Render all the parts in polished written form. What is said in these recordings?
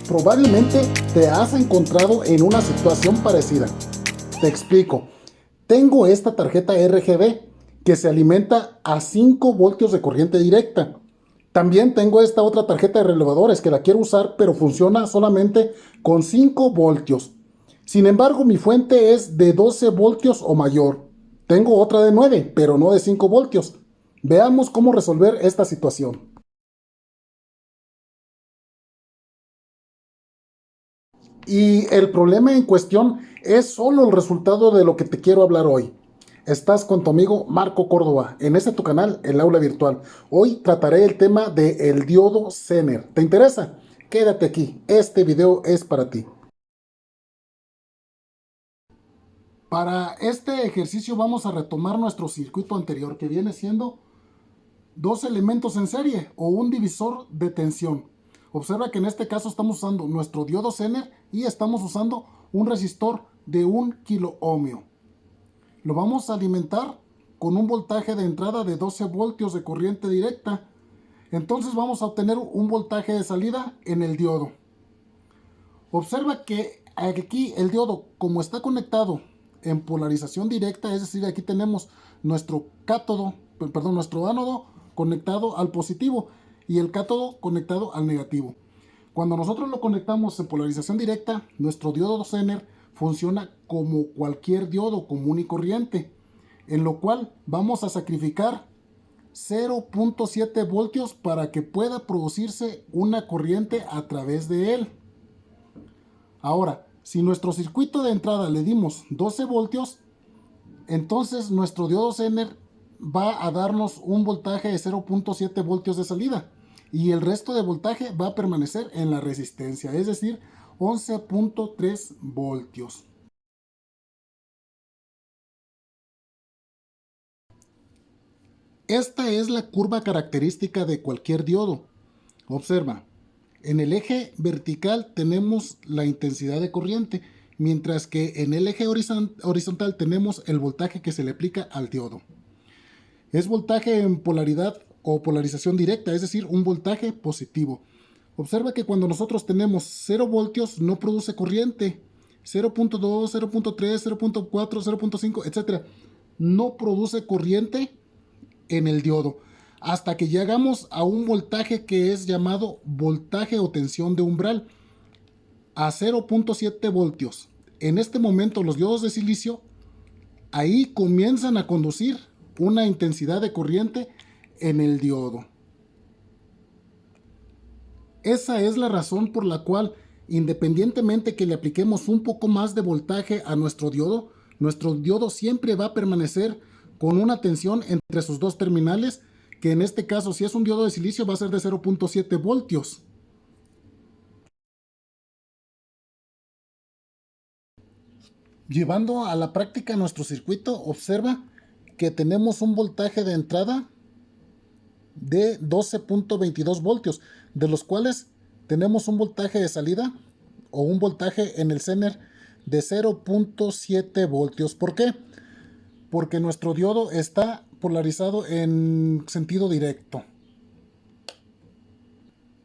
Probablemente te has encontrado en una situación parecida. Te explico. Tengo esta tarjeta RGB que se alimenta a 5 voltios de corriente directa. También tengo esta otra tarjeta de relevadores que la quiero usar, pero funciona solamente con 5 voltios. Sin embargo, mi fuente es de 12 voltios o mayor. Tengo otra de 9, pero no de 5 voltios. Veamos cómo resolver esta situación. Y el problema en cuestión es solo el resultado de lo que te quiero hablar hoy. Estás con tu amigo Marco Córdoba en este tu canal, El Aula Virtual. Hoy trataré el tema del diodo Zener. ¿Te interesa? Quédate aquí, este video es para ti. Para este ejercicio vamos a retomar nuestro circuito anterior, que viene siendo dos elementos en serie o un divisor de tensión. Observa que en este caso estamos usando nuestro diodo Zener y estamos usando un resistor de 1 kilo-ohmio. Lo vamos a alimentar con un voltaje de entrada de 12 voltios de corriente directa. Entonces vamos a obtener un voltaje de salida en el diodo. Observa que aquí el diodo, como está conectado en polarización directa, es decir, aquí tenemos nuestro cátodo, perdón, nuestro ánodo conectado al positivo y el cátodo conectado al negativo. Cuando nosotros lo conectamos en polarización directa, nuestro diodo Zener funciona como cualquier diodo común y corriente, en lo cual vamos a sacrificar 0.7 voltios para que pueda producirse una corriente a través de él. Ahora, si nuestro circuito de entrada le dimos 12 voltios, entonces nuestro diodo Zener va a darnos un voltaje de 0.7 voltios de salida y el resto de voltaje va a permanecer en la resistencia, es decir, 11.3 voltios. Esta es la curva característica de cualquier diodo. Observa, en el eje vertical tenemos la intensidad de corriente, mientras que en el eje horizontal tenemos el voltaje que se le aplica al diodo. Es voltaje en polaridad o polarización directa, es decir, un voltaje positivo. Observa que cuando nosotros tenemos 0 voltios no produce corriente. 0.2, 0.3, 0.4, 0.5, etc. No produce corriente en el diodo hasta que llegamos a un voltaje que es llamado voltaje o tensión de umbral a 0.7 voltios. En este momento los diodos de silicio ahí comienzan a conducir una intensidad de corriente en el diodo. Esa es la razón por la cual, independientemente que le apliquemos un poco más de voltaje a nuestro diodo siempre va a permanecer con una tensión entre sus dos terminales, que en este caso, si es un diodo de silicio, va a ser de 0.7 voltios. Llevando a la práctica nuestro circuito, observa que tenemos un voltaje de entrada de 12.22 voltios, de los cuales tenemos un voltaje de salida o un voltaje en el Zener de 0.7 voltios. ¿Por qué? Porque nuestro diodo está polarizado en sentido directo.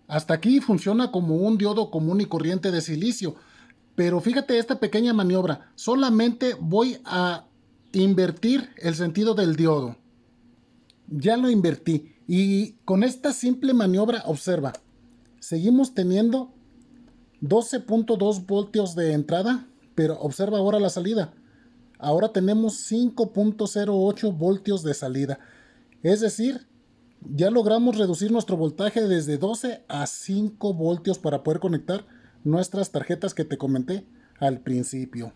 Hasta aquí funciona como un diodo común y corriente de silicio. Pero fíjate esta pequeña maniobra. Solamente voy a invertir el sentido del diodo. Ya lo invertí. Y con esta simple maniobra, observa. Seguimos teniendo 12.2 voltios de entrada. Pero observa ahora la salida. Ahora tenemos 5.08 voltios de salida. Es decir, ya logramos reducir nuestro voltaje desde 12 a 5 voltios para poder conectar nuestras tarjetas que te comenté al principio.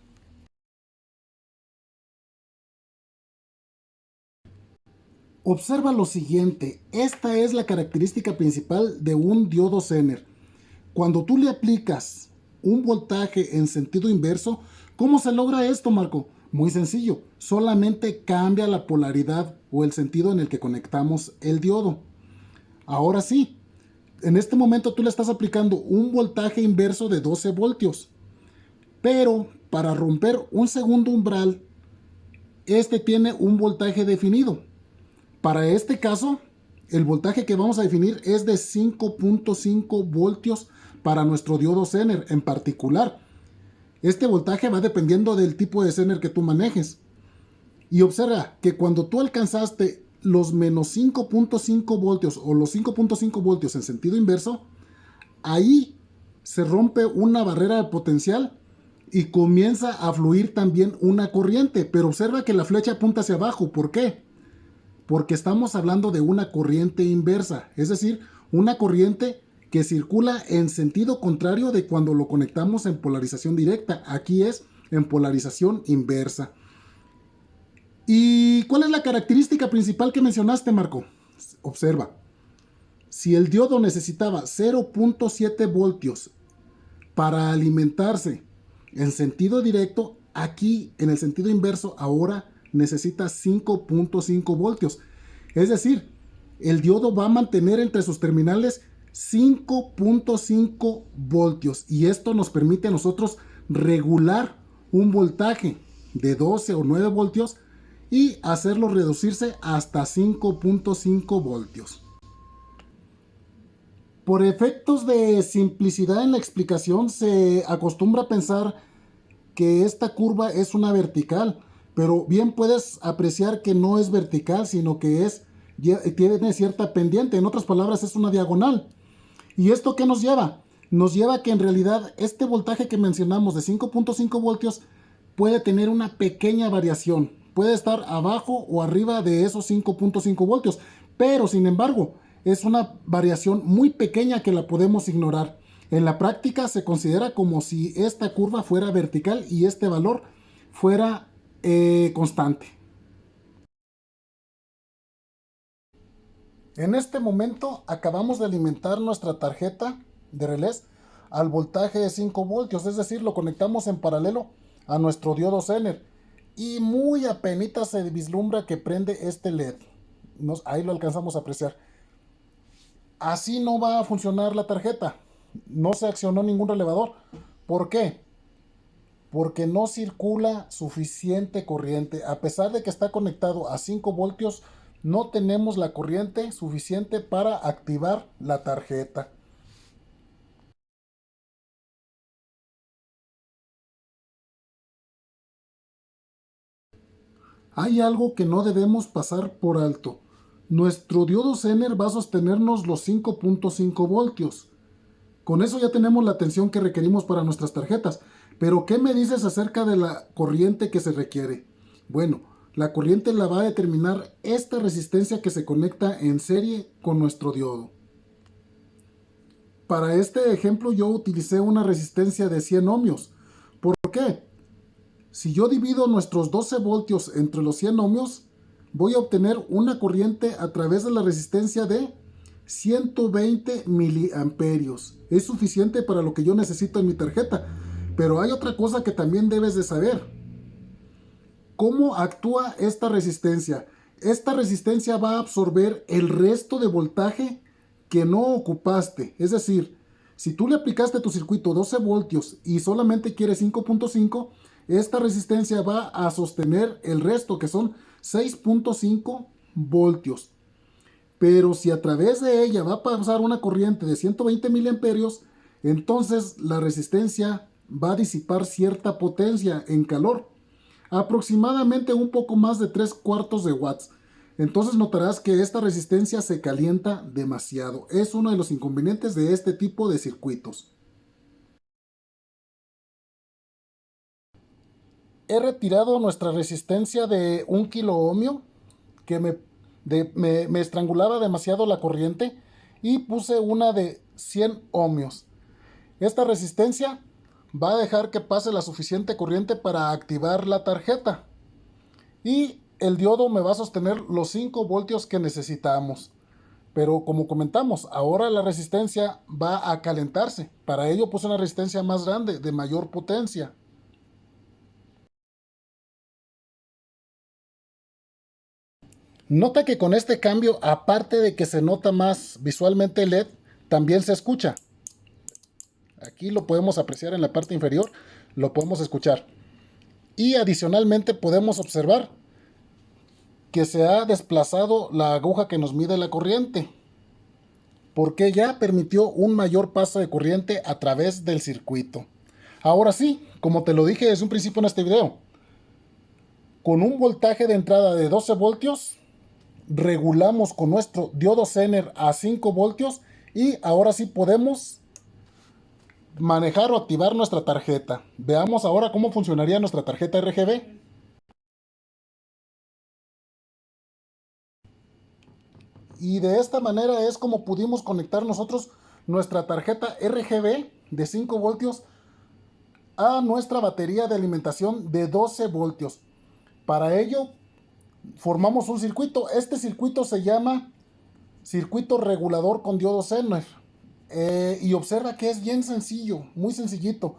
Observa lo siguiente, esta es la característica principal de un diodo Zener. Cuando tú le aplicas un voltaje en sentido inverso, ¿cómo se logra esto, Marco? Muy sencillo, solamente cambia la polaridad o el sentido en el que conectamos el diodo. Ahora sí, en este momento tú le estás aplicando un voltaje inverso de 12 voltios. Pero para romper un segundo umbral, este tiene un voltaje definido. Para este caso, el voltaje que vamos a definir es de 5.5 voltios para nuestro diodo Zener en particular. Este voltaje va dependiendo del tipo de Zener que tú manejes. Y observa que cuando tú alcanzaste los menos 5.5 voltios o los 5.5 voltios en sentido inverso, ahí se rompe una barrera de potencial y comienza a fluir también una corriente. Pero observa que la flecha apunta hacia abajo. ¿Por qué? Porque estamos hablando de una corriente inversa, es decir, una corriente que circula en sentido contrario de cuando lo conectamos en polarización directa. Aquí es en polarización inversa. ¿Y cuál es la característica principal que mencionaste, Marco? Observa, si el diodo necesitaba 0.7 voltios para alimentarse en sentido directo, aquí en el sentido inverso ahora necesita 5.5 voltios. Es decir, el diodo va a mantener entre sus terminales 5.5 voltios y esto nos permite a nosotros regular un voltaje de 12 o 9 voltios y hacerlo reducirse hasta 5.5 voltios. Por efectos de simplicidad en la explicación, se acostumbra a pensar que esta curva es una vertical, pero bien puedes apreciar que no es vertical, sino que tiene cierta pendiente. En otras palabras, es una diagonal. ¿Y esto qué nos lleva? Nos lleva a que en realidad este voltaje que mencionamos de 5.5 voltios puede tener una pequeña variación. Puede estar abajo o arriba de esos 5.5 voltios, pero sin embargo es una variación muy pequeña que la podemos ignorar. En la práctica se considera como si esta curva fuera vertical y este valor fuera constante. En este momento acabamos de alimentar nuestra tarjeta de relés al voltaje de 5 voltios, es decir, lo conectamos en paralelo a nuestro diodo Zener y muy apenas se vislumbra que prende este LED. Ahí lo alcanzamos a apreciar. Así no va a funcionar la tarjeta. No se accionó ningún relevador. ¿Por qué? Porque no circula suficiente corriente. A pesar de que está conectado a 5 voltios, no tenemos la corriente suficiente para activar la tarjeta. Hay algo que no debemos pasar por alto. Nuestro diodo Zener va a sostenernos los 5.5 voltios. Con eso ya tenemos la tensión que requerimos para nuestras tarjetas. Pero ¿qué me dices acerca de la corriente que se requiere? Bueno, la corriente la va a determinar esta resistencia que se conecta en serie con nuestro diodo. Para este ejemplo yo utilicé una resistencia de 100 ohmios. ¿Por qué? Si yo divido nuestros 12 voltios entre los 100 ohmios, voy a obtener una corriente a través de la resistencia de 120 miliamperios. Es suficiente para lo que yo necesito en mi tarjeta. Pero hay otra cosa que también debes de saber. ¿Cómo actúa esta resistencia? Esta resistencia va a absorber el resto de voltaje que no ocupaste. Es decir, si tú le aplicaste a tu circuito 12 voltios y solamente quieres 5.5, esta resistencia va a sostener el resto, que son 6.5 voltios. Pero si a través de ella va a pasar una corriente de 120 miliamperios, entonces la resistencia va a disipar cierta potencia en calor, aproximadamente un poco más de 3/4 de watts. Entonces notarás que esta resistencia se calienta demasiado. Es uno de los inconvenientes de este tipo de circuitos. He retirado nuestra resistencia de 1 kilo ohmio que me estrangulaba demasiado la corriente y puse una de 100 ohmios. Esta resistencia va a dejar que pase la suficiente corriente para activar la tarjeta y el diodo me va a sostener los 5 voltios que necesitamos. Pero como comentamos, ahora la resistencia va a calentarse. Para ello puse una resistencia más grande, de mayor potencia. Nota que con este cambio, aparte de que se nota más visualmente el LED, también se escucha. Aquí lo podemos apreciar en la parte inferior, lo podemos escuchar. Y adicionalmente podemos observar que se ha desplazado la aguja que nos mide la corriente, porque ya permitió un mayor paso de corriente a través del circuito. Ahora sí, como te lo dije desde un principio en este video, con un voltaje de entrada de 12 voltios, regulamos con nuestro diodo Zener a 5 voltios y ahora sí podemos manejar o activar nuestra tarjeta. Veamos ahora cómo funcionaría nuestra tarjeta RGB. Y de esta manera es como pudimos conectar nosotros nuestra tarjeta RGB de 5 voltios a nuestra batería de alimentación de 12 voltios. Para ello formamos un circuito. Este circuito se llama circuito regulador con diodo Zener. Y observa que es bien sencillo, muy sencillito.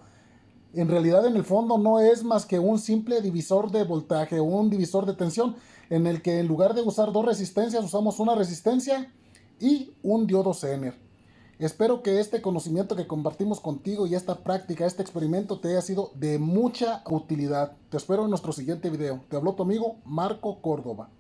En realidad en el fondo no es más que un simple divisor de voltaje o un divisor de tensión en el que en lugar de usar dos resistencias usamos una resistencia y un diodo Zener. Espero que este conocimiento que compartimos contigo y esta práctica, este experimento te haya sido de mucha utilidad. Te espero en nuestro siguiente video. Te habló tu amigo Marco Córdoba.